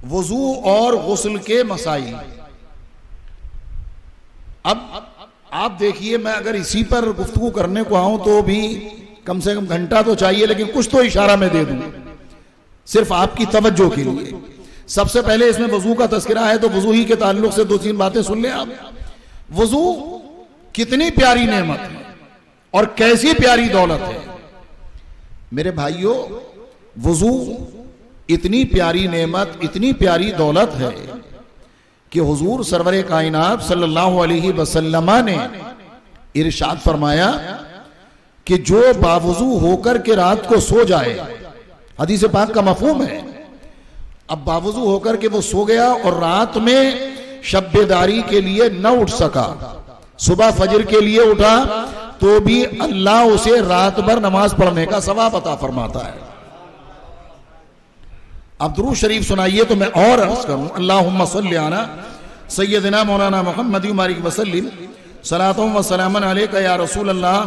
وضو اور غسل کے مسائل. اب آپ دیکھیے، میں اگر اسی پر گفتگو کرنے کو آؤں تو بھی کم سے کم گھنٹہ تو چاہیے، لیکن کچھ تو اشارہ میں دے دوں صرف آپ کی توجہ کے لیے. سب سے پہلے اس میں وضو کا تذکرہ ہے تو وضو ہی کے تعلق سے 2-3 باتیں سن لیں آپ. وضو کتنی پیاری نعمت ہے اور کیسی پیاری دولت ہے میرے بھائیوں. وضو اتنی پیاری نعمت، اتنی پیاری دولت ہے کہ حضور سرور کائنات صلی اللہ علیہ وسلم نے ارشاد فرمایا کہ جو باوضو ہو کر کے رات کو سو جائے، حدیث پاک کا مفہوم ہے، اب باوضو ہو کر کے وہ سو گیا اور رات میں شب بیداری کے لیے نہ اٹھ سکا، صبح فجر کے لیے اٹھا تو بھی اللہ اسے رات بھر نماز پڑھنے کا ثواب عطا فرماتا ہے. اب درود شریف سنائیے تو میں اور عرض کروں، اللہم صلی علی سیدنا مولانا محمد وبارک وسلم صلاۃ و سلام علیک یا رسول اللہ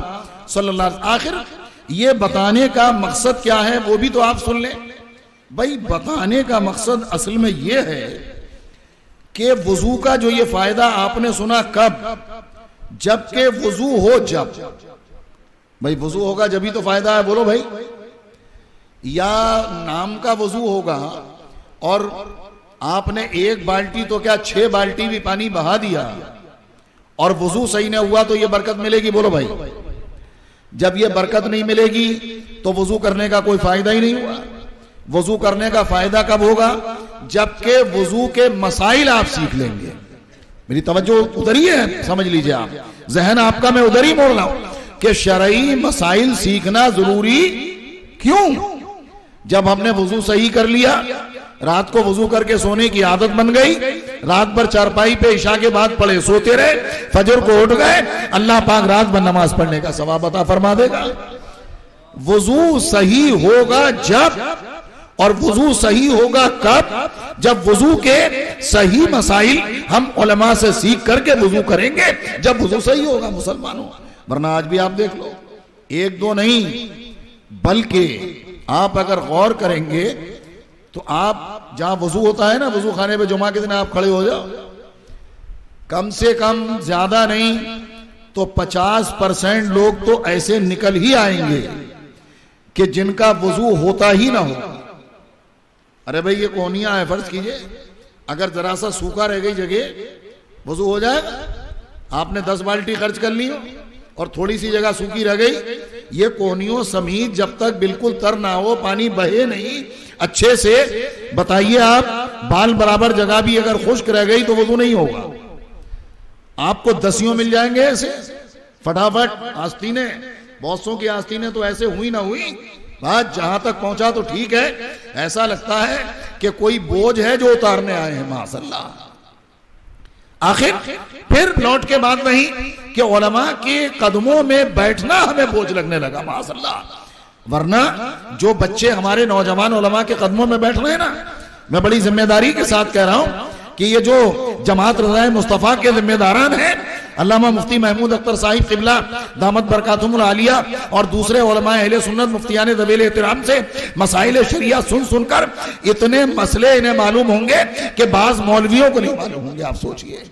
صلی اللہ علیہ وسلم. آخر یہ بتانے کا مقصد کیا ہے وہ بھی تو آپ سن لیں. بھائی بتانے کا مقصد اصل میں یہ ہے کہ وضو کا جو یہ فائدہ آپ نے سنا کب؟ جبکہ وضو ہو. جب بھائی وضو ہوگا جبھی تو فائدہ ہے، بولو بھائی. یا نام کا وضو ہوگا اور آپ نے 1 بالٹی تو کیا 6 بالٹی بھی پانی بہا دیا اور وضو صحیح نہ ہوا تو یہ برکت ملے گی؟ بولو بھائی. جب یہ برکت نہیں ملے گی تو وضو کرنے کا کوئی فائدہ ہی نہیں ہوا. وضو کرنے کا فائدہ کب ہوگا؟ جبکہ وضو کے مسائل آپ سیکھ لیں گے. میری توجہ ادھر ہی ہے، سمجھ لیجئے آپ، ذہن آپ کا میں ادھر ہی موڑ رہا ہوں کہ شرعی مسائل سیکھنا ضروری کیوں؟ جب ہم نے وضو صحیح کر لیا، رات کو وضو کر کے سونے کی عادت بن گئی، رات بھر چارپائی پہ عشاء کے بعد پڑھے سوتے رہے، فجر کو اٹھ گئے، اللہ پاک رات بھر نماز پڑھنے کا ثواب عطا فرما دے گا. وضو صحیح ہوگا جب، اور وضو صحیح ہوگا کب؟ جب وضو کے صحیح مسائل ہم علماء سے سیکھ کر کے وضو کریں گے، جب وضو صحیح ہوگا مسلمانوں. ورنہ آج بھی آپ دیکھ لو، 1-2 نہیں بلکہ آپ اگر غور کریں گے تو آپ جہاں وضو ہوتا ہے نا، وضو خانے پہ جمعہ کے دن آپ کھڑے ہو جاؤ، کم سے کم زیادہ نہیں تو 50% لوگ تو ایسے نکل ہی آئیں گے کہ جن کا وضو ہوتا ہی نہ ہو. ارے بھئی یہ کونیاں ہے، فرض کیجئے اگر ذرا سا سوکھا رہ گئی جگہ، وضو ہو جائے گا؟ آپ نے 10 بالٹی خرچ کر لی اور تھوڑی سی جگہ سوکھی رہ گئی، یہ کونیوں سمیت جب تک بالکل تر نہ ہو، پانی بہے نہیں اچھے سے، بتائیے آپ بال برابر جگہ بھی اگر خشک رہ گئی تو وضو نہیں ہوگا. آپ کو دسیوں مل جائیں گے ایسے فٹافٹ. آستینیں، بہت سو کی آستینیں تو ایسے ہوئی نہ ہوئی، بات جہاں تک پہنچا تو ٹھیک ہے، ایسا لگتا ہے کہ کوئی بوجھ ہے جو اتارنے آئے ہیں معاذ اللہ. آخر پھر لوٹ کے بعد نہیں کہ علماء کے قدموں میں بیٹھنا ہمیں بوجھ لگنے لگا معاذ اللہ. ورنہ جو بچے ہمارے نوجوان علماء کے قدموں میں بیٹھ رہے ہیں نا، میں بڑی ذمہ داری کے ساتھ کہہ رہا ہوں کہ یہ جو جماعت رضائے مصطفیٰ کے ذمہ داران ہیں، علامہ مفتی محمود اختر صاحب قبلہ دامت برکاتہم العالیہ اور دوسرے علماء اہل سنت مفتیان ذویل احترام سے مسائل شریعہ سن کر اتنے مسئلے انہیں معلوم ہوں گے کہ بعض مولویوں کو نہیں معلوم ہوں گے. آپ سوچئے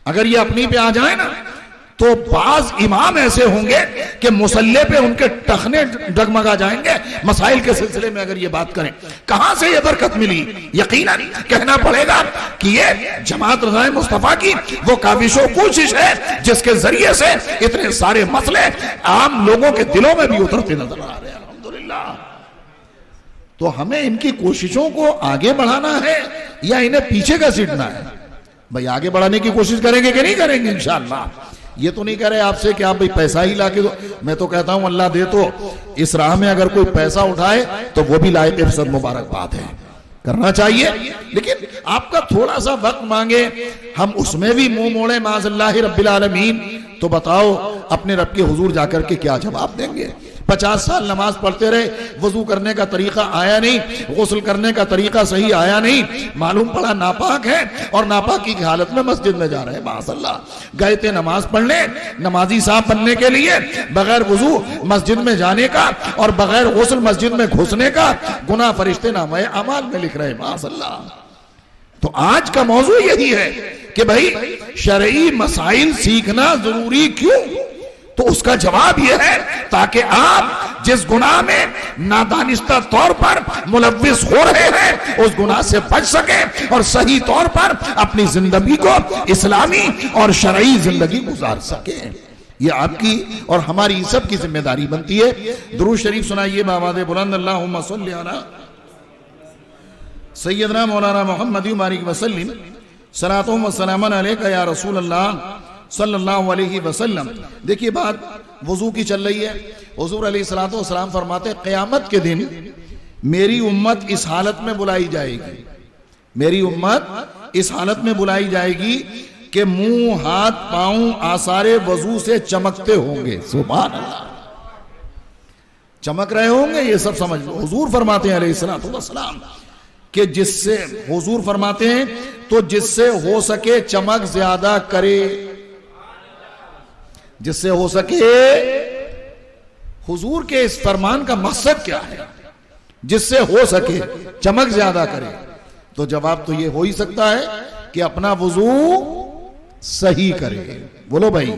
اگر یہ اپنی پہ آ جائیں نا تو بعض امام ایسے ہوں گے کہ مصلی پہ ان کے ٹخنے ڈگمگا جائیں گے مسائل کے سلسلے میں. اگر یہ بات کریں کہاں سے یہ برکت ملی؟ یقیناً کہنا پڑے گا کہ یہ جماعت رضائے مصطفیٰ کی وہ کاوش و کوشش ہے جس کے ذریعے سے اتنے سارے مسئلے عام لوگوں کے دلوں میں بھی اترتے نظر آ رہے ہیں الحمدللہ. تو ہمیں ان کی کوششوں کو آگے بڑھانا ہے یا انہیں پیچھے گھسیٹنا ہے؟ بھائی آگے بڑھانے کی کوشش کریں گے کہ نہیں کریں گے؟ انشاءاللہ. یہ تو نہیں کہہ رہے آپ سے کہ آپ بھئی پیسہ ہی لا کے دو. میں تو کہتا ہوں اللہ دے تو اس راہ میں اگر کوئی پیسہ اٹھائے تو وہ بھی لائق عزت مبارکباد ہے، کرنا چاہیے. لیکن آپ کا تھوڑا سا وقت مانگے، ہم اس میں بھی منہ موڑے معاذ اللہ رب العالمین، تو بتاؤ اپنے رب کے حضور جا کر کے کیا جواب دیں گے؟ 50 سال نماز پڑھتے رہے، وضو کرنے کا طریقہ آیا نہیں، غسل کرنے کا طریقہ صحیح آیا نہیں، معلوم پڑا ناپاک ہے اور ناپاکی کی حالت میں مسجد میں جا رہے ہیں معاذ اللہ. گئے تھے نماز پڑھنے، نمازی صاحب بننے کے لیے، بغیر وضو مسجد میں جانے کا اور بغیر غسل مسجد میں گھسنے کا گناہ فرشتے نامہ اعمال میں لکھ رہے ہیں معاذ اللہ. تو آج کا موضوع یہی ہے کہ بھائی شرعی مسائل سیکھنا ضروری کیوں؟ تو اس کا جواب یہ ہے تاکہ آپ جس گناہ میں نادانستہ طور پر ملوث ہو رہے ہیں اس گناہ سے بچ سکیں اور صحیح طور پر اپنی زندگی کو اسلامی اور شرعی زندگی گزار سکیں. یہ آپ کی اور ہماری سب کی ذمہ داری بنتی ہے. درود شریف سنائیے بآواز بلند. اللہم صلی علی سیدنا مولانا محمد بارک وسلم صلاۃ و سلام علیک یا رسول اللہ صلی اللہ علیہ وسلم. دیکھیے بات وضو کی چل رہی ہے. حضور علیہ الصلوۃ والسلام فرماتے ہیں قیامت کے دن میری امت اس حالت میں بلائی جائے گی, میری امت اس حالت میں بلائی جائے گی کہ منہ ہاتھ پاؤں آثار وضو سے چمکتے ہوں گے. سبحان اللہ, چمک رہے ہوں گے, یہ سب سمجھ لو. حضور فرماتے ہیں علیہ الصلوۃ والسلام کہ جس سے حضور فرماتے ہیں تو جس سے ہو سکے چمک زیادہ کرے, جس سے ہو سکے. حضور کے اس فرمان کا مقصد کیا ہے؟ جس سے ہو سکے چمک زیادہ کرے. تو جواب تو یہ ہو ہی سکتا ہے کہ اپنا وضو صحیح کرے. بولو بھائی,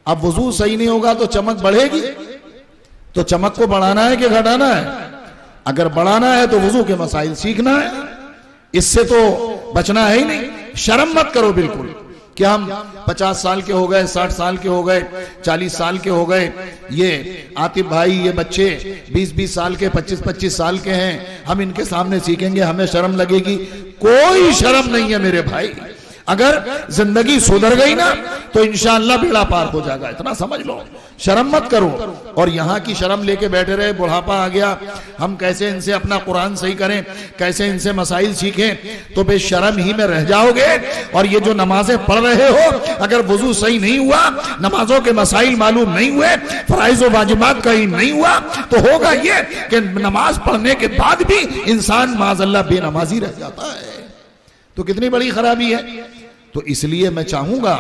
اب وضو صحیح نہیں ہوگا تو چمک بڑھے گی. تو چمک کو بڑھانا ہے کہ گھٹانا ہے؟ اگر بڑھانا ہے تو وضو کے مسائل سیکھنا ہے, اس سے تو بچنا ہے ہی نہیں. شرم مت کرو بالکل کہ ہم 50 سال کے ہو گئے, 60 سال کے ہو گئے, 40 سال کے ہو گئے, یہ عاطف بھائی یہ بچے 20 سال کے 25 سال کے ہیں, ہم ان کے سامنے سیکھیں گے, ہمیں شرم لگے گی. کوئی شرم نہیں ہے میرے بھائی. اگر زندگی سدھر گئی نا تو انشاءاللہ بیڑا پار ہو جائے گا, اتنا سمجھ لو. شرم مت کرو. اور یہاں کی شرم لے کے بیٹھے رہے, بڑھاپا آ گیا, ہم کیسے ان سے اپنا قرآن صحیح کریں, کیسے ان سے مسائل سیکھیں, تو بے شرم ہی میں رہ جاؤ گے. اور یہ جو نمازیں پڑھ رہے ہو, اگر وضو صحیح نہیں ہوا, نمازوں کے مسائل معلوم نہیں ہوئے, فرائض و واجبات کا ہی نہیں ہوا, تو ہوگا یہ کہ نماز پڑھنے کے بعد بھی انسان معاذ اللہ بے نمازی رہ جاتا ہے. تو کتنی بڑی خرابی ہے. تو اس لیے میں چاہوں گا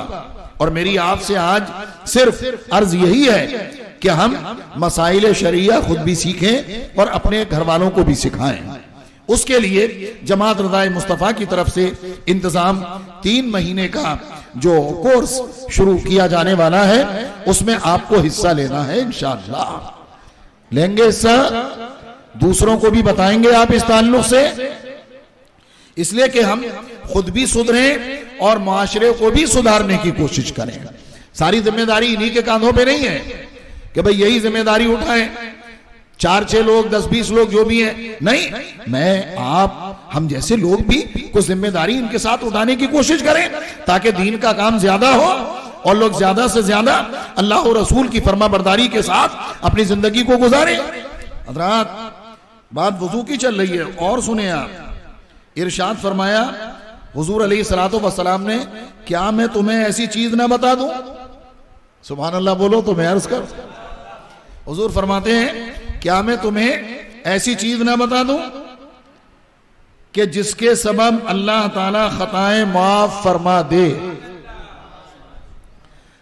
اور میری آپ سے آج صرف عرض یہی ہے کہ ہم مسائل شرعیہ خود بھی سیکھیں اور اپنے گھر والوں کو بھی سکھائیں. اس کے لیے جماعت رضائے مصطفیٰ کی طرف سے انتظام 3 مہینے کا جو کورس شروع کیا جانے والا ہے, اس میں آپ کو حصہ لینا ہے. انشاءاللہ لیں گے حصہ, دوسروں کو بھی بتائیں گے آپ اس تعلق سے, اس لیے کہ ہم خود بھی سدھریں اور معاشرے کو بھی سدھارنے کی کوشش کریں. ساری ذمہ داری انہی کے کاندھوں پہ نہیں ہے کہ بھئی یہی ذمہ داری اٹھائیں, 4-6 لوگ 10-20 لوگ جو بھی ہیں, نہیں. میں آپ ہم جیسے لوگ بھی کچھ ذمہ داری ان کے ساتھ اٹھانے کی کوشش کریں تاکہ دین کا کام زیادہ ہو اور لوگ زیادہ سے زیادہ اللہ و رسول کی فرما برداری کے ساتھ اپنی زندگی کو گزاریں. حضرات بات وضو کی چل رہی ہے, اور سنیں آپ. ارشاد فرمایا حضور علیہ الصلوۃ والسلام نے, کیا میں تمہیں ایسی چیز نہ بتا دوں؟ سبحان اللہ بولو تو میں عرض کر. حضور فرماتے ہیں کیا میں تمہیں ایسی چیز نہ بتا دوں کہ جس کے سبب اللہ تعالی خطائیں معاف فرما دے.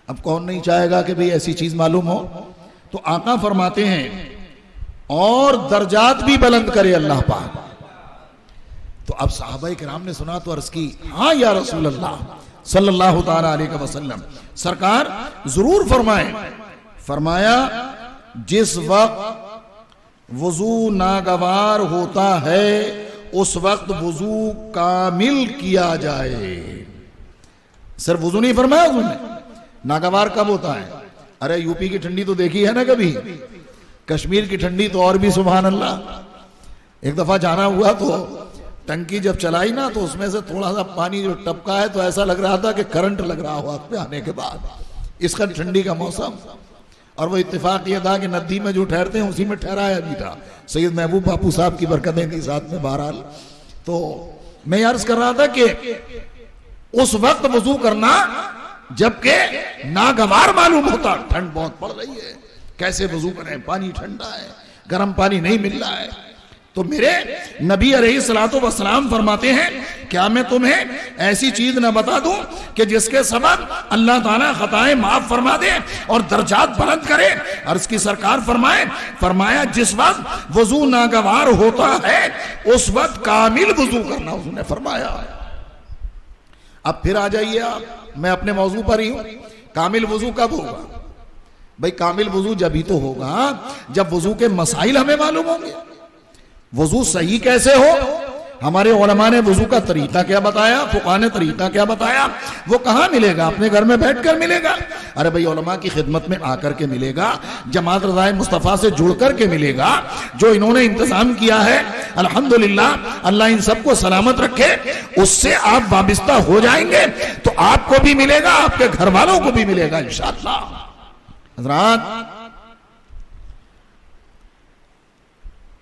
اب کون نہیں چاہے گا کہ بھئی ایسی چیز معلوم ہو؟ تو آقا فرماتے ہیں اور درجات بھی بلند کرے اللہ پاک. تو اب صحابہ کرام نے سنا تو عرض کی, ہاں یا رسول اللہ صلی اللہ تعالی علیہ وسلم, سرکار ضرور فرمائیں. فرمایا جس وقت وضو ناگوار ہوتا ہے اس وقت وضو کامل کیا جائے. صرف وضو نہیں فرمایا حضور نے, ناگوار کب ہوتا ہے؟ ارے یو پی کی ٹھنڈی تو دیکھی ہے نا کبھی, کشمیر کی ٹھنڈی تو اور بھی سبحان اللہ. ایک دفعہ جانا ہوا تو ٹنکی جب چلائی نا تو اس میں سے تھوڑا سا پانی جو ٹپکا ہے تو ایسا لگ رہا تھا کہ کرنٹ لگ رہا ہوا پہ آنے کے بعد. اس کا ٹھنڈی کا موسم, اور وہ اتفاق یہ تھا کہ ندی میں جو ٹھہرتے ہیں اسی میں ٹھہرایا بھی تھا. سید محبوب باپو صاحب کی برکتیں تھی ساتھ میں. بہرحال تو میں عرض کر رہا تھا کہ اس وقت وضو کرنا جبکہ ناگوار معلوم ہوتا, ٹھنڈ بہت پڑ رہی ہے, کیسے وضو کریں, پانی ٹھنڈا ہے, گرم پانی نہیں مل رہا ہے. تو میرے نبی علیہ الصلوۃ والسلام فرماتے ہیں کیا میں تمہیں ایسی چیز نہ بتا دوں کہ جس کے سبب اللہ تعالیٰ خطائیں معاف فرما دے اور درجات بلند کرے؟ عرض کی سرکار فرمایا جس وقت وضو ناگوار ہوتا ہے اس وقت کامل وضو کرنا. اس نے فرمایا اب پھر آ جائیے آپ، میں اپنے موضوع پر ہی ہوں. کامل وضو کب ہوگا؟ بھئی کامل وضو جب ہی تو ہوگا جب وضو کے مسائل ہمیں معلوم ہوں گے. وضو صحیح کیسے ہو؟ ہمارے علماء نے وضو کا طریقہ کیا بتایا، فقہاء نے طریقہ کیا بتایا. وہ کہاں ملے گا؟ اپنے گھر میں بیٹھ کر ملے گا. ارے بھئی علماء کی خدمت میں آ کر کے ملے گا، جماعت رضائے مصطفیٰ سے جڑ کر کے ملے گا. جو انہوں نے انتظام کیا ہے الحمدللہ، اللہ ان سب کو سلامت رکھے، اس سے آپ وابستہ ہو جائیں گے تو آپ کو بھی ملے گا، آپ کے گھر والوں کو بھی ملے گا انشاءاللہ. حضرات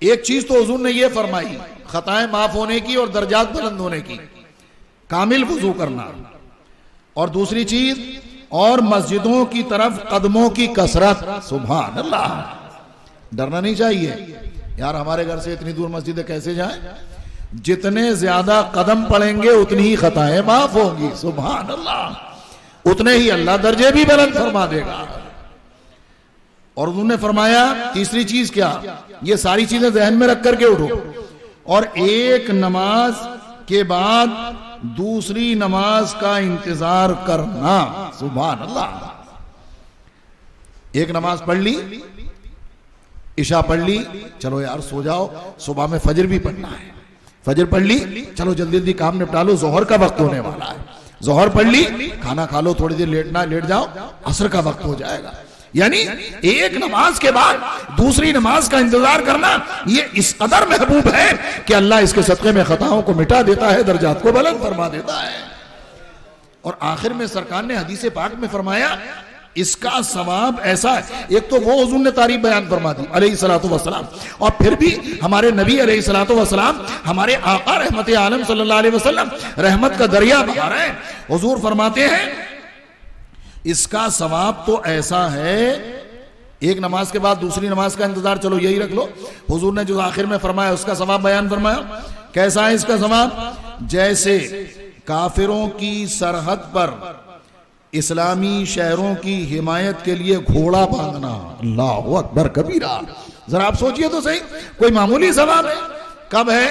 ایک چیز تو حضور نے یہ فرمائی، خطائیں معاف ہونے کی اور درجات بلند ہونے کی، کامل وضو کرنا. اور دوسری چیز، اور مسجدوں کی طرف قدموں کی کثرت. سبحان اللہ. ڈرنا نہیں چاہیے یار، ہمارے گھر سے اتنی دور مسجدیں کیسے جائیں؟ جتنے زیادہ قدم پڑیں گے اتنی ہی خطائیں معاف ہوں گی. سبحان اللہ. اتنے ہی اللہ درجے بھی بلند فرما دے گا. اور انہوں نے فرمایا تیسری چیز کیا؟ یہ ساری چیزیں ذہن میں رکھ کر کے اٹھو. اور ایک نماز کے بعد دوسری نماز کا انتظار کرنا. سبحان اللہ. ایک نماز پڑھ لی، عشاء پڑھ لی، چلو یار سو جاؤ، صبح میں فجر بھی پڑھنا ہے. فجر پڑھ لی، چلو جلدی جلدی کام نپٹا لو، ظہر کا وقت ہونے والا ہے. ظہر پڑھ لی، کھانا کھا لو، تھوڑی دیر لیٹ جاؤ، عصر کا وقت ہو جائے گا. یعنی ایک نماز کے بعد دوسری نماز کا انتظار کرنا یہ اس قدر محبوب ہے کہ اللہ اس کے صدقے میں خطاؤں کو مٹا دیتا ہے، درجات کو بلند فرما دیتا ہے. اور آخر میں سرکار نے حدیث پاک میں فرمایا اس کا ثواب ایسا ہے. ایک تو وہ حضور نے تعریف بیان فرما دی علیہ الصلوۃ والسلام، اور پھر بھی ہمارے نبی علیہ الصلوۃ والسلام، ہمارے آقا رحمت عالم صلی اللہ علیہ وسلم رحمت کا دریا بہا رہے ہیں. حضور فرماتے ہیں اس کا ثواب تو ایسا ہے، ایک نماز کے بعد دوسری نماز کا انتظار، چلو یہی رکھ لو. حضور نے جو آخر میں فرمایا اس کا ثواب بیان فرمایا. کیسا ہے اس کا ثواب؟ جیسے کافروں کی سرحد پر اسلامی شہروں کی حمایت کے لیے گھوڑا باندھنا. اللہ اکبر کبیرہ. ذرا آپ سوچئے تو صحیح، کوئی معمولی ثواب ہے؟ کب ہے؟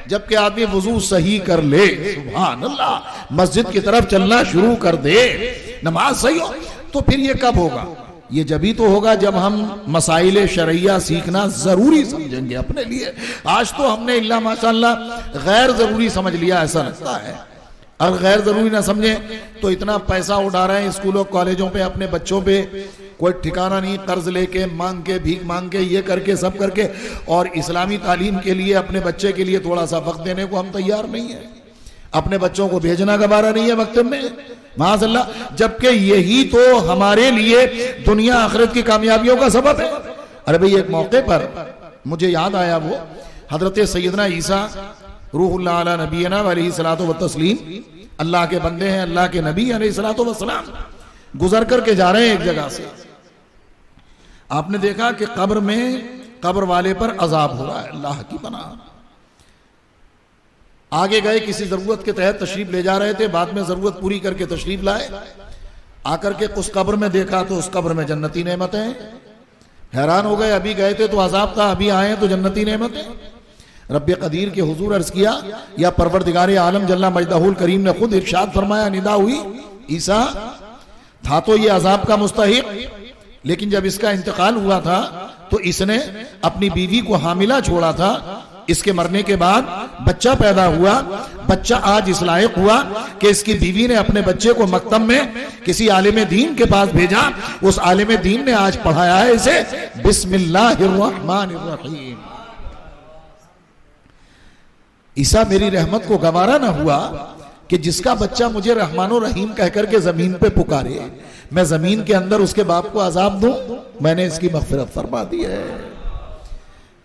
جبکہ آدمی وضو صحیح کر لے. سبحان اللہ. مسجد کی طرف چلنا شروع کر دے، نماز صحیح ہو. تو پھر یہ کب ہوگا؟ یہ جبھی تو ہوگا جب ہم مسائل شرعیہ سیکھنا ضروری سمجھیں گے اپنے لیے. آج تو ہم نے اللہ ماشاءاللہ غیر ضروری سمجھ لیا، ایسا لگتا ہے. اگر غیر ضروری نہ سمجھیں تو اتنا پیسہ اڑا رہے ہیں اسکولوں کالجوں پہ اپنے بچوں پہ، کوئی ٹھکانہ نہیں، قرض لے کے، مانگ کے، بھیک مانگ کے، یہ کر کے، سب کر کے، اور اسلامی تعلیم کے لیے اپنے بچے کے لیے تھوڑا سا وقت دینے کو ہم تیار نہیں ہیں. اپنے بچوں کو بھیجنا گوارا نہیں ہے وقت میں، معاذ اللہ. جبکہ یہی تو ہمارے لیے دنیا آخرت کی کامیابیوں کا سبب ہے. ارے بھئی ایک موقع پر مجھے یاد آیا، وہ حضرت سیدنا عیسیٰ روح اللہ علی نبینا علیہ الصلوۃ والتسلیم، اللہ کے بندے ہیں، اللہ کے نبی علیہ الصلوۃ والسلام، گزر کر کے جا رہے ہیں ایک جگہ سے. آپ نے دیکھا کہ قبر میں قبر والے پر عذاب ہو رہا ہے. اللہ کی پناہ. آگے گئے، کسی ضرورت کے تحت تشریف لے جا رہے تھے، بعد میں ضرورت پوری کر کے تشریف لائے. آ کر کے اس قبر میں دیکھا تو اس قبر میں جنتی نعمتیں ہیں. حیران ہو گئے، ابھی گئے تھے تو عذاب تھا، ابھی آئے ہیں تو جنتی نعمتیں. رب قدیر کے حضور عرض کیا، یا پروردگار عالم جل مجدہ الکریم نے خود ارشاد فرمایا، ندا ہوئی، عیسیٰ تھا تو یہ عذاب کا مستحق، لیکن جب اس کا انتقال ہوا تھا تو اس نے اپنی بیوی کو حاملہ چھوڑا تھا. اس کے مرنے کے بعد بچہ پیدا ہوا. بچہ آج اس لائق ہوا کہ اس کی بیوی نے اپنے بچے کو مکتب میں کسی عالم دین کے پاس بھیجا. اس عالم دین نے آج پڑھایا ہے اسے بسم اللہ الرحمن الرحیم. عیسیٰ میری رحمت کو گوارا نہ ہوا کہ جس کا بچہ مجھے رحمان و رحیم کہہ کر کے زمین پہ پکارے، میں زمین کے اندر اس کے باپ کو عذاب دوں. میں نے اس کی مغفرت فرما دی ہے.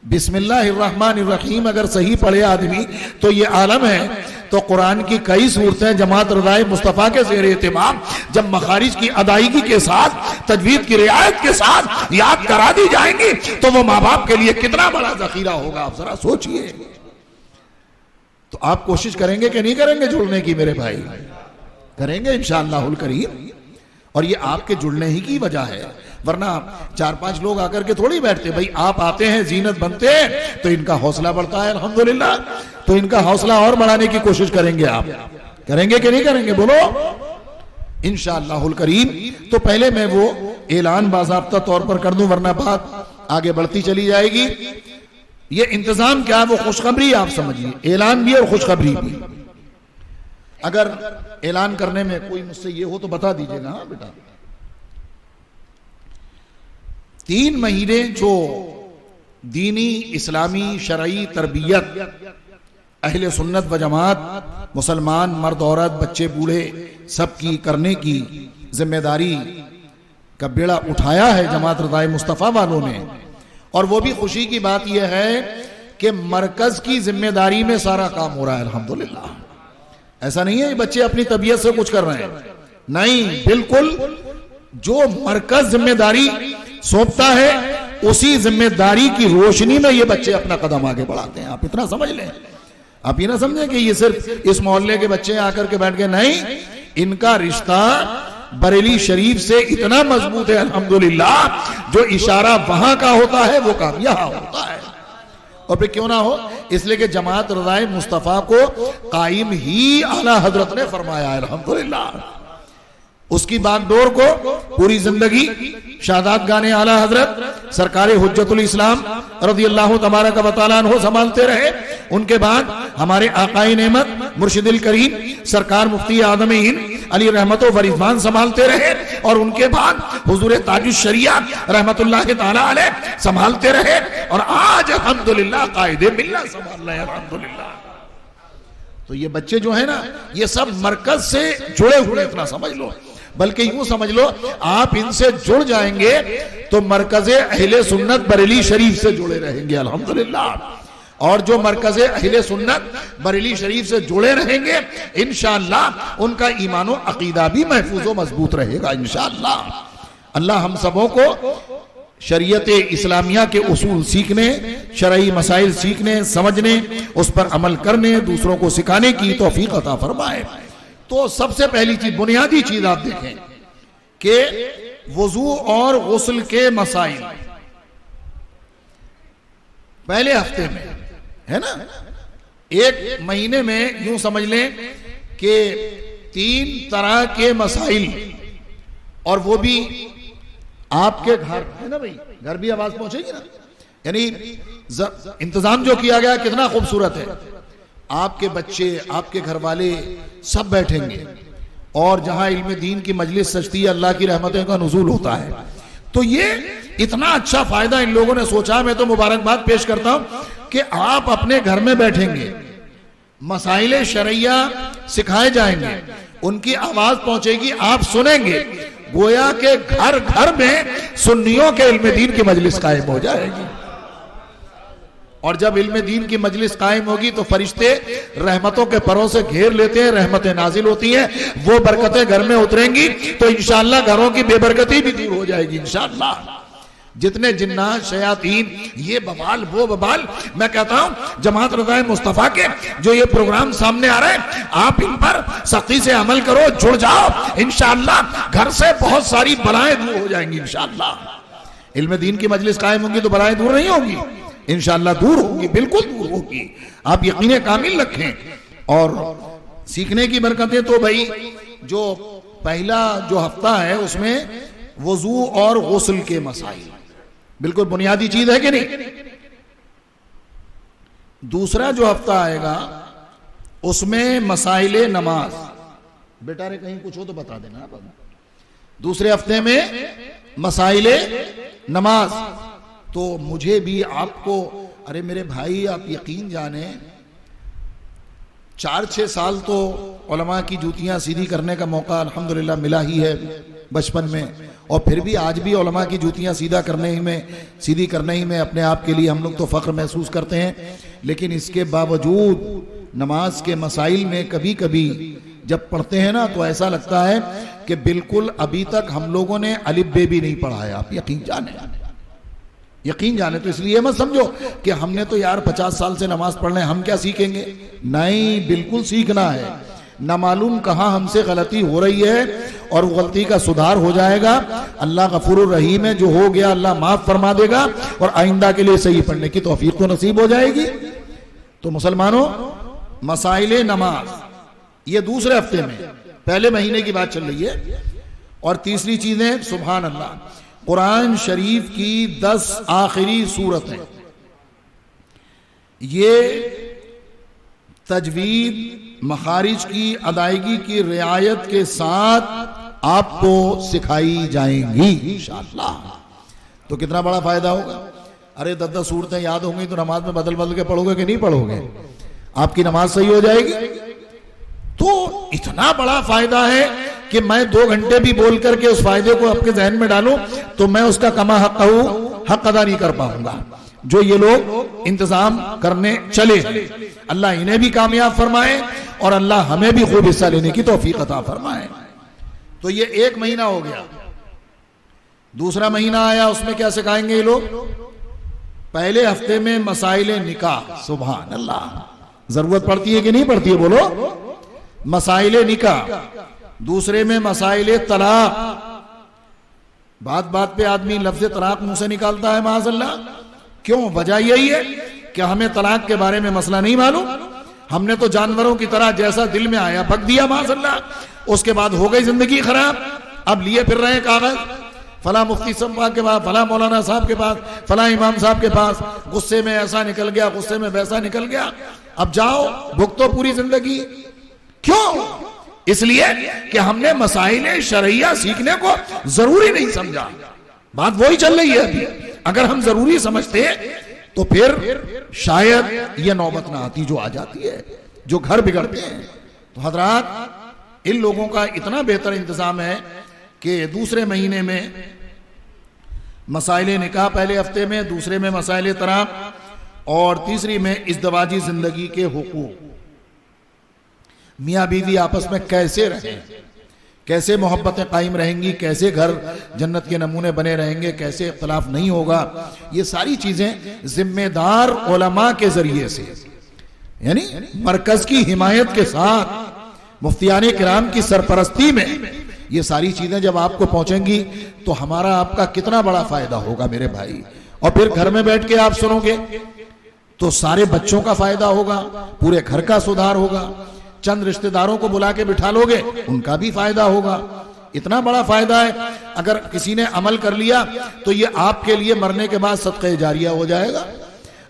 بسم اللہ الرحمن الرحیم اگر صحیح پڑھے آدمی تو یہ عالم ہے. تو قرآن کی کئی صورتیں جماعت رضائے مصطفیٰ کے زیر اہتمام جب مخارج کی ادائیگی کے ساتھ، تجوید کی رعایت کے ساتھ یاد کرا دی جائیں گی تو وہ ماں باپ کے لیے کتنا بڑا ذخیرہ ہوگا. آپ ذرا سوچئے. تو آپ کوشش کریں گے کہ نہیں کریں گے جڑنے کی؟ میرے بھائی کریں گے انشاءاللہ الکریم. اور یہ آپ کے جڑنے ہی کی وجہ ہے، ورنہ 4-5 لوگ آ کر کے تھوڑی بیٹھتے. بھائی آپ آتے ہیں، زینت بنتے ہیں تو ان کا حوصلہ بڑھتا ہے الحمدللہ. تو ان کا حوصلہ اور بڑھانے کی کوشش کریں گے آپ. کریں گے کہ نہیں کریں گے؟ بولو انشاءاللہ الکریم. تو پہلے میں وہ اعلان باضابطہ طور پر کر دوں ورنہ بات آگے بڑھتی چلی جائے گی. یہ انتظام کیا؟ وہ خوشخبری آپ سمجھیے، اعلان بھی اور خوشخبری بھی. اگر اعلان کرنے میں کوئی مجھ سے یہ ہو تو بتا دیجئے گا. ہاں بیٹا، 3 مہینے جو دینی اسلامی شرعی تربیت اہل سنت و جماعت مسلمان مرد عورت بچے بوڑھے سب کی کرنے کی ذمہ داری کا بیڑا اٹھایا ہے جماعت رضائے مصطفیٰ والوں نے. اور وہ بھی خوشی کی بات یہ ہے کہ مرکز کی ذمہ داری میں سارا کام ہو رہا ہے الحمدللہ. ایسا نہیں ہے یہ بچے اپنی طبیعت سے کچھ کر رہے ہیں، نہیں، بالکل جو مرکز ذمہ داری سونپتا ہے اسی ذمہ داری کی روشنی میں یہ بچے اپنا قدم آگے بڑھاتے ہیں. آپ اتنا سمجھ لیں. آپ یہ نہ سمجھیں کہ یہ صرف اس محلے کے بچے آ کر کے بیٹھ کے، نہیں، ان کا رشتہ بریلی شریف سے اتنا مضبوط ہے الحمدللہ، جو اشارہ وہاں کا ہوتا ہے وہ کام یہاں ہوتا ہے. اور پھر کیوں نہ ہو؟ اس لیے کہ جماعت رضائے مصطفیٰ کو قائم ہی اعلیٰ حضرت نے فرمایا ہے الحمدللہ. اس کی باغ ڈور کو پوری زندگی شہادات گانے اعلیٰ حضرت سرکار حجت الاسلام رضی اللہ تبارک و تعالیٰ عنہ سنبھالتے رہے. ان کے بعد ہمارے آقائے نعمت مرشد الکریم سرکار مفتی اعظم ہند علی رحمت و رضوان سنبھالتے رہے. اور ان کے بعد حضور تاج الشریعہ رحمت اللہ تعالیٰ علیہ سنبھالتے رہے. اور آج الحمدللہ قائد ملت سنبھال رہے ہیں الحمدللہ. تو یہ بچے جو ہیں نا یہ سب مرکز سے جڑے ہوئے، اتنا سمجھ لو. بلکہ یوں سمجھ لو آپ ان سے جڑ جائیں گے تو مرکز اہل سنت بریلی شریف سے جڑے رہیں گے الحمدللہ. اور جو مرکز اہل سنت بریلی شریف سے جڑے رہیں گے انشاءاللہ ان کا ایمان و عقیدہ بھی محفوظ و مضبوط رہے گا انشاءاللہ. اللہ ہم سبوں کو شریعت اسلامیہ کے اصول سیکھنے، شرعی مسائل سیکھنے، سمجھنے، اس پر عمل کرنے، دوسروں کو سکھانے کی توفیق عطا فرمائے. تو سب سے پہلی چیز، بنیادی چیز آپ دیکھیں کہ وضو اور غسل کے مسائل پہلے ہفتے میں ہے نا. 1 مہینے میں یوں سمجھ لیں کہ 3 طرح کے مسائل، اور وہ بھی آپ کے گھر ہے نا بھائی، گھر بھی آواز پہنچے گی نا. یعنی انتظام جو کیا گیا کتنا خوبصورت ہے. آپ کے بچے، آپ کے گھر والے سب بیٹھیں گے اور جہاں علم دین کی مجلس سجتی ہے اللہ کی رحمتوں کا نزول ہوتا ہے. تو یہ اتنا اچھا فائدہ ان لوگوں نے سوچا. میں تو مبارکباد پیش کرتا ہوں کہ آپ اپنے گھر میں بیٹھیں گے، مسائل شرعیہ سکھائے جائیں گے، ان کی آواز پہنچے گی، آپ سنیں گے. گویا کہ گھر گھر میں سنیوں کے علم دین کی مجلس قائم ہو جائے گی. اور جب علم دین کی مجلس قائم ہوگی تو فرشتے رحمتوں کے پروں سے گھیر لیتے ہیں، رحمتیں نازل ہوتی ہیں، وہ برکتیں گھر میں اتریں گی تو انشاءاللہ گھروں کی بے برکتی بھی دور ہو جائے گی انشاءاللہ. جتنے جنات شیاطین یہ بوال وہ بوال، میں کہتا ہوں جماعت رضائے مصطفیٰ کے جو یہ پروگرام سامنے آ رہے ہیں آپ ان پر سختی سے عمل کرو، جڑ جاؤ، انشاءاللہ گھر سے بہت ساری بلائیں دور ہو جائیں گی انشاءاللہ. علم دین کی مجلس قائم ہوگی تو بلائیں دور نہیں ہوگی، انشاءاللہ دور ہوگی، بالکل دور ہوگی. آپ یقین کامل رکھیں. اور سیکھنے کی برکتیں تو بھائی جو پہلا جو ہفتہ ہے اس میں وضو اور غسل کے مسائل بالکل بنیادی چیز ہے کہ نہیں. دوسرا جو ہفتہ آئے گا اس میں مسائل نماز. بیٹا رے کہیں کچھ ہو تو بتا دینا. دوسرے ہفتے میں مسائل نماز. تو مجھے بھی آپ کو، ارے میرے بھائی آپ یقین جانیں 4-6 سال تو علماء کی جوتیاں سیدھی کرنے کا موقع الحمدللہ ملا ہی ہے بچپن میں. اور پھر بھی آج بھی علماء کی جوتیاں سیدھی کرنے ہی میں اپنے آپ کے لیے ہم لوگ تو فخر محسوس کرتے ہیں. لیکن اس کے باوجود نماز کے مسائل میں کبھی کبھی جب پڑھتے ہیں نا تو ایسا لگتا ہے کہ بالکل ابھی تک ہم لوگوں نے الف بے بھی نہیں پڑھا ہے. آپ یقین جانے تو اس لیے مت سمجھو کہ ہم نے تو یار 50 سال سے نماز پڑھ لیں ہم کیا سیکھیں گے. نہیں، بالکل سیکھنا ہے. نہ معلوم کہاں ہم سے غلطی ہو رہی ہے اور وہ غلطی کا سدھار ہو جائے گا. اللہ غفور الرحیم ہے، جو ہو گیا اللہ معاف فرما دے گا اور آئندہ کے لیے صحیح پڑھنے کی توفیق تو نصیب ہو جائے گی. تو مسلمانوں مسائل نماز یہ دوسرے ہفتے میں، پہلے مہینے کی بات چل رہی ہے. اور تیسری چیزیں سبحان اللہ، قرآن شریف کی 10 آخری سورتیں یہ تجوید مخارج کی ادائیگی کی رعایت کے ساتھ آپ کو سکھائی جائیں گی انشاءاللہ. تو کتنا بڑا فائدہ ہوگا. ارے 10 صورتیں یاد ہوں گی تو نماز میں بدل بدل کے پڑھو گے کہ نہیں پڑھو گے؟ آپ کی نماز صحیح ہو جائے گی. تو اتنا بڑا فائدہ ہے کہ میں 2 گھنٹے بھی بول کر کے اس فائدے کو آپ کے ذہن میں ڈالوں تو میں اس کا کما حق ادا نہیں کر پاؤں گا. جو یہ لوگ انتظام کرنے چلے، اللہ انہیں بھی کامیاب فرمائے اور اللہ ہمیں بھی خوب حصہ لینے کی توفیق عطا فرمائے. تو یہ 1 مہینہ ہو گیا. دوسرا مہینہ آیا، اس میں کیا سکھائیں گے یہ لوگ؟ پہلے ہفتے میں مسائل نکاح. سبحان اللہ، ضرورت پڑتی ہے کہ نہیں پڑتی ہے بولو؟ مسائل نکاح. دوسرے میں مسائل طلاق. بات بات پہ آدمی لفظ طلاق منہ سے نکالتا ہے معاذ اللہ. کیوں؟ وجہ یہی ہے کہ ہمیں طلاق کے بارے میں مسئلہ نہیں معلوم. ہم نے تو جانوروں کی طرح جیسا دل میں آیا بک دیا معاذ اللہ. اس کے بعد ہو گئی زندگی خراب. اب لیے پھر رہے ہیں کاغذ، فلاں مفتی صاحب کے پاس، فلاں مولانا صاحب کے پاس، فلاں امام صاحب کے پاس، غصے میں ایسا نکل گیا، غصے میں ویسا نکل گیا. اب جاؤ بھگتو پوری زندگی. کیوں؟ اس لیے کہ ہم نے مسائل شرعیہ سیکھنے کو ضروری نہیں سمجھا. بات وہی چل رہی ہے ابھی. اگر ہم ضروری سمجھتے تو پھر شاید یہ نوبت نہ آتی جو آ جاتی ہے، جو گھر بگڑتے ہیں. تو حضرات، ان لوگوں کا اتنا بہتر انتظام ہے کہ دوسرے مہینے میں مسائل نکاح پہلے ہفتے میں، دوسرے میں مسائل طلاق اور تیسری میں ازدواجی زندگی کے حقوق. میاں بیوی آپس میں کیسے رہیں، کیسے محبتیں قائم رہیں گی، کیسے گھر جنت کے نمونے بنے رہیں گے، کیسے اختلاف نہیں ہوگا. یہ ساری چیزیں ذمہ دار علماء کے ذریعے سے، یعنی مرکز کی حمایت کے ساتھ، مفتیان کرام کی سرپرستی میں یہ ساری چیزیں جب آپ کو پہنچیں گی تو ہمارا آپ کا کتنا بڑا فائدہ ہوگا میرے بھائی. اور پھر گھر میں بیٹھ کے آپ سنو گے تو سارے بچوں کا فائدہ ہوگا، پورے گھر کا سدھار ہوگا. چند رشتہ داروں کو بلا کے بٹھا لو گے، ان کا بھی فائدہ ہوگا. اتنا بڑا فائدہ ہے. اگر کسی نے عمل کر لیا تو یہ آپ کے لیے مرنے کے بعد صدقہ جاریہ ہو جائے گا.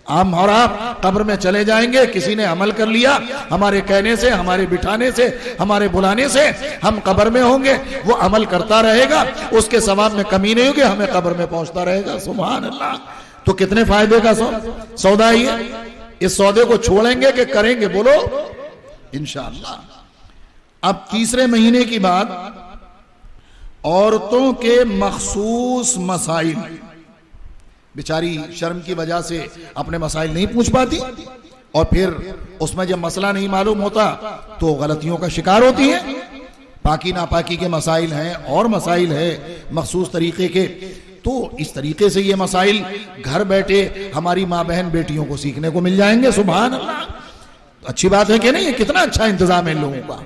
اور آپ قبر میں چلے جائیں گے، کسی نے عمل کر لیا، ہمارے کہنے سے، ہمارے بٹھانے سے، ہمارے بلانے سے ہم قبر میں ہوں گے، وہ عمل کرتا رہے گا، اس کے ثواب میں کمی نہیں ہوگی، ہمیں قبر میں پہنچتا رہے گا. سبحان اللہ. تو کتنے فائدے کا سودا ہی ہے. اس سودے کو چھوڑیں گے کہ کریں گے؟ بولو انشاءاللہ. اب تیسرے مہینے کی بات، عورتوں کے مخصوص مسائل. بیچاری شرم کی وجہ سے اپنے مسائل نہیں پوچھ پاتی اور پھر اس میں جب مسئلہ نہیں معلوم ہوتا تو غلطیوں کا شکار ہوتی ہیں. پاکی ناپاکی کے مسائل ہیں اور مسائل ہے مخصوص طریقے کے. تو اس طریقے سے یہ مسائل گھر بیٹھے ہماری ماں بہن بیٹیوں کو سیکھنے کو مل جائیں گے. سبحان اللہ. اچھی بات ہے کہ نہیں؟ یہ کتنا اچھا انتظام ہے ان لوگوں کا.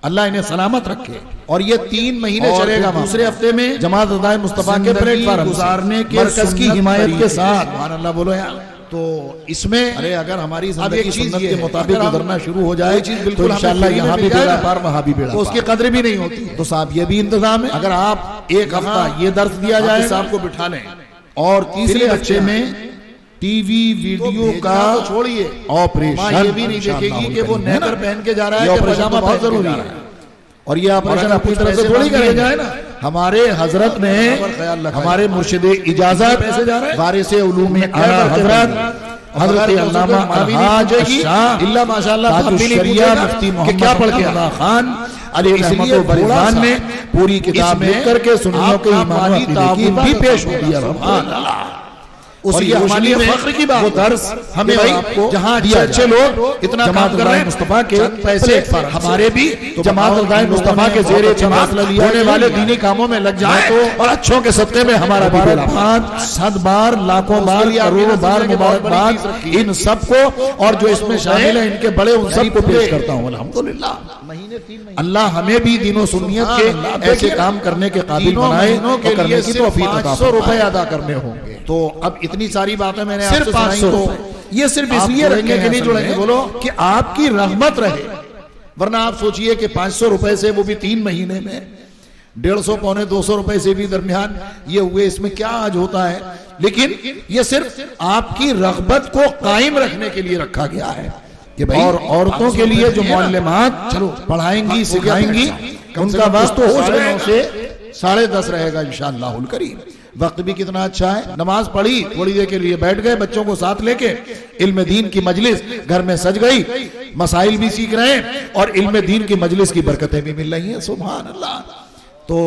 اللہ انہیں سلامت رکھے. اور یہ 3 مہینے چلے گا. دوسرے ہفتے میں جماعت ادائے مصطفیٰ کے پلیٹ فارم گزارنے کے مرکز کی حمایت کے ساتھ. سبحان اللہ بولو یار. تو اس میں اگر ہماری زندگی سنت کے مطابق گزرنا شروع ہو جائے تو انشاءاللہ یہاں بھی بیڑا پار وہاں بھی بیڑا پار. تو اس کی قدر بھی نہیں ہوتی. تو صاحب یہ بھی انتظام ہے. اگر آپ ایک ہفتہ یہ درس دیا جائے صاحب کو بٹھا لیں اور تیسرے بچے میں ٹی وی ویڈیو کا چھوڑیے آپریشن. یہ بھی نہیں دیکھے گی کہ وہ نیکر پہن کے جا رہا ہے کہ پجامہ بہت ضروری ہے. اور یہ آپریشن اپنی طرف سے تھوڑی کرے جائے نا. ہمارے حضرت نے، ہمارے مرشد اجازت وارث علوم اعلیٰ حضرت علامہ الحاج شاہ اللہ ماشاءاللہ مفتی محمد پڑھ کے خان علی رحمت و بریزان نے پوری کتاب لکھ کر کے سنیوں کے ایمان و عقیدے کی بھی پیش ہو دیا. سبحان اللہ. اور یہ ہمارے فخر کی بات، وہ درس ہمیں جہاں اچھے لوگ اتنا کام کر رہے ہیں مصطفیٰ کے پیسے ہمارے بھی جماعت الدائے مصطفیٰ کے زیر اہتمام ہونے والے دینی کاموں میں لگ جائیں اور اچھوں کے صدقے میں ہمارا بھی 500 بار لاکھوں بار کروڑوں بار مبارکباد ان سب کو. اور جو اس میں شامل ہیں ان کے بڑے ان سب کو پیش کرتا ہوں الحمدللہ. اللہ ہمیں بھی دین و سنیت کے ایسے کام کرنے کے قابل بنائے اور کرنے کی توفیق عطا فرمائے. 500 روپے ادا کرنے ہوں گے. تو اب اتنی ساری باتیں میں نے آپ سے سنائی تو یہ صرف اس لیے رکھیں کہ نہیں جڑیں گے بولو کہ آپ کی رحمت رہے. ورنہ آپ سوچئے کہ 500 روپے سے وہ بھی 3 مہینے میں 150 پونے 200 روپے سے بھی درمیان یہ ہوئے، اس میں کیا آج ہوتا ہے؟ لیکن یہ صرف آپ کی رغبت کو قائم رکھنے کے لیے رکھا گیا ہے کہ بھائی اور عورتوں کے لیے جو معلمات پڑھائیں گی سکھائیں گی ان کا وقت تو 9 سے 10:30 رہے گا انشاءاللہ الکریم۔ وقت بھی کتنا اچھا ہے، نماز پڑھی تھوڑی دیر کے لیے بیٹھ گئے، بچوں کو ساتھ لے کے علم دین کی مجلس گھر میں سج گئی، مسائل بھی سیکھ رہے ہیں اور علم دین کی مجلس کی برکتیں بھی مل رہی ہیں، سبحان اللہ۔ تو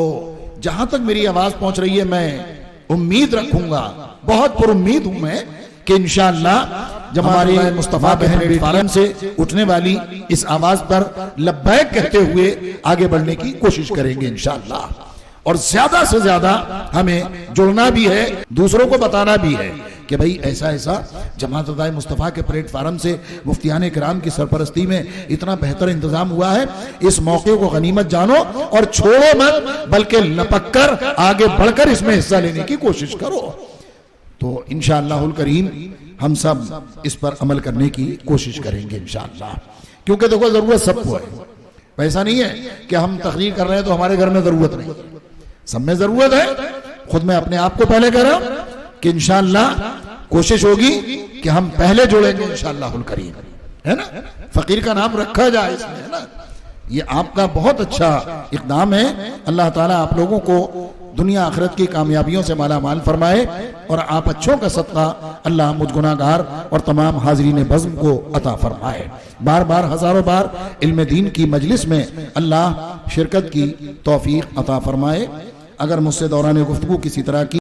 جہاں تک میری آواز پہنچ رہی ہے میں امید رکھوں گا، بہت پر امید ہوں میں کہ انشاءاللہ جب ہماری مصطفیٰ بہن پلیٹ فارم سے اٹھنے والی اس آواز پر لبیک کہتے ہوئے آگے بڑھنے کی کوشش کریں گے انشاءاللہ، اور زیادہ سے زیادہ ہمیں جڑنا بھی ہے، دوسروں کو بتانا بھی ہے کہ بھئی ایسا جماعت مصطفیٰ کے پلیٹ فارم سے مفتیان کرام کی سرپرستی میں اتنا بہتر انتظام ہوا ہے۔ اس موقع کو غنیمت جانو اور چھوڑو مت، بلکہ لپک کر آگے بڑھ کر اس میں حصہ لینے کی کوشش کرو۔ تو انشاءاللہ الکریم ہم سب اس پر عمل کرنے کی کوشش کریں گے انشاءاللہ، کیونکہ دیکھو ضرورت سب کو ہے، ایسا نہیں ہے کہ ہم تقریر کر رہے ہیں تو ہمارے گھر میں ضرورت نہیں، سب میں ضرورت ہے۔ خود میں اپنے آپ کو پہلے کہہ رہا ہوں کہ انشاءاللہ کوشش ہوگی کہ ہم پہلے جوڑیں گے انشاءاللہ الکریم، ہے نا؟ فقیر کا نام رکھا جائے اس میں، ہے نا؟ یہ آپ کا بہت اچھا اقدام ہے۔ اللہ تعالیٰ آپ لوگوں کو دنیا آخرت کی کامیابیوں سے مالا مال فرمائے، اور آپ اچھوں کا صدقہ اللہ مجھ گناہگار اور تمام حاضرین بزم کو عطا فرمائے۔ بار بار ہزاروں بار علم دین کی مجلس میں اللہ شرکت کی توفیق عطا فرمائے۔ اگر مجھ سے دوران گفتگو کسی طرح کی